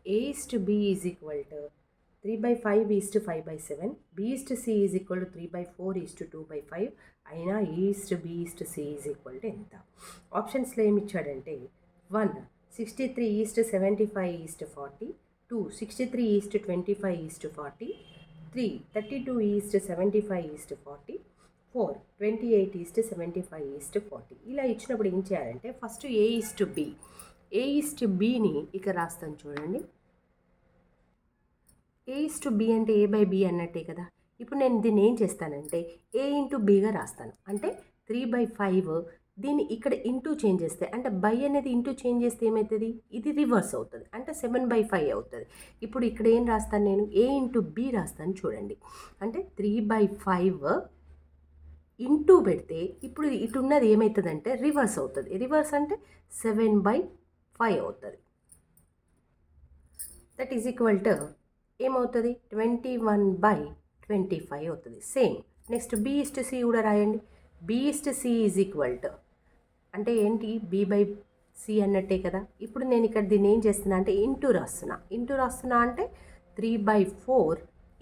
A is to B is equal to 3 by 5 is to 5 by 7. B is to C is equal to 3 by 4 is to 2 by 5. అయినా A is to B is to C is equal to ఎంత? ఆప్షన్స్లో ఏమి ఇచ్చాడంటే 1 63 is to 75 is to 40, 2 63 is to 25 is to 40, 3 32 is to 75 is to 40, 4 28 is to 75 is to 40. ఇలా ఇచ్చినప్పుడు ఏం చేయాలంటే first A is to B. A is to Bని ఇక రాస్తాను చూడండి. A is to B అంటే A by B అన్నట్టే కదా. ఇప్పుడు నేను దీన్ని ఏం చేస్తానంటే A ఇంటూ బీగా రాస్తాను. అంటే 3/5 దీన్ని ఇక్కడ ఇంటూ చేంజ్ చేస్తే అంటే బై అనేది ఇంటూ చేంజ్ చేస్తే ఏమవుతుంది, ఇది రివర్స్ అవుతుంది, అంటే 7/5 అవుతుంది. ఇప్పుడు ఇక్కడ ఏం రాస్తాను నేను, A ఇంటూ బి రాస్తాను చూడండి. అంటే 3/5 ఇంటూ పెడితే ఇప్పుడు ఇటు ఉన్నది ఏమవుతుందంటే రివర్స్ అవుతుంది. రివర్స్ అంటే 7/5 అవుతుంది. దట్ ఈజ్ ఈక్వల్ టు ఏమవుతుంది 21/25 అవుతుంది. Same next B is to C కూడా రాయండి. B is to C is equal to అంటే ఏంటి B/C అన్నట్టే కదా. ఇప్పుడు నేను ఇక్కడ దీన్ని ఏం చేస్తున్నా అంటే ఇంటూ రాస్తున్నా అంటే 3/4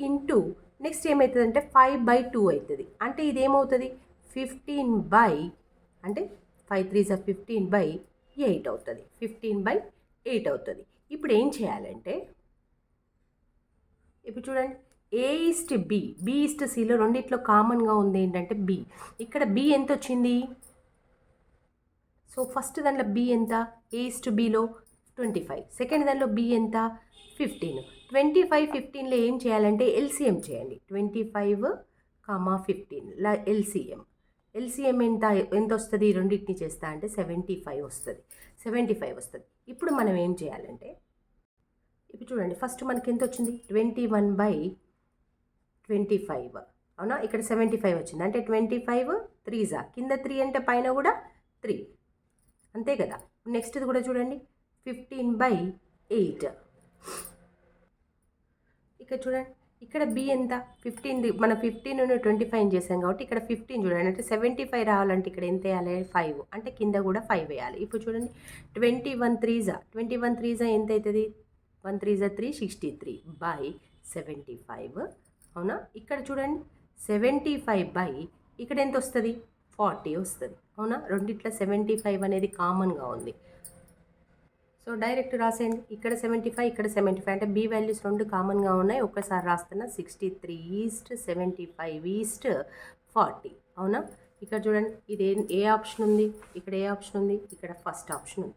ఇంటూ నెక్స్ట్ ఏమవుతుందంటే 5/2 అవుతుంది. అంటే ఇది ఏమవుతుంది 15 అంటే 5 3 15/8 అవుతుంది. 15/8 అవుతుంది. ఇప్పుడు ఏం చేయాలంటే ఇప్పుడు చూడండి A is to B, B is to Cలో రెండిట్లో కామన్గా ఉంది ఏంటంటే B. ఇక్కడ B ఎంత వచ్చింది, సో ఫస్ట్ దాంట్లో B ఎంత, A is to Bలో 25, సెకండ్ దాంట్లో B ఎంత 15. 25 15లో ఏం చేయాలంటే LCM చేయండి. 25, 15 LCM ఎంత వస్తుంది, రెండింటిని చేస్తా అంటే 75 వస్తుంది. ఇప్పుడు మనం ఏం చేయాలంటే ఇప్పుడు చూడండి ఫస్ట్ మనకి ఎంత వచ్చింది 21/25 అవునా, ఇక్కడ 75 వచ్చింది. అంటే 25 3 కింద 3 అంటే పైన కూడా 3 అంతే కదా. నెక్స్ట్ కూడా చూడండి 15/8. ఇక్కడ చూడండి ఇక్కడ B ఎంత 15, మనం 15 25 చేసాం కాబట్టి ఇక్కడ 15 చూడండి. అంటే 75 రావాలంటే ఇక్కడ ఎంత వేయాలి 5, అంటే కింద కూడా 5 వేయాలి. ఇప్పుడు చూడండి 21 3 ఎంత అవుతుంది, 1 3 3 63/75 అవునా. ఇక్కడ చూడండి 75 ఇక్కడ ఎంత వస్తుంది 40 వస్తుంది అవునా. రెండిట్ల 75 అనేది కామన్గా ఉంది. సో డైరెక్ట్ రాసేయండి. ఇక్కడ 75 ఇక్కడ 75 అంటే B వాల్యూస్ రెండు కామన్గా ఉన్నాయి. ఒక్కసారి రాస్తున్నా 63:75:40 అవునా. ఇక్కడ చూడండి ఇది ఏ ఆప్షన్ ఉంది, ఇక్కడ ఏ ఆప్షన్ ఉంది, ఇక్కడ ఫస్ట్ ఆప్షన్ ఉంది.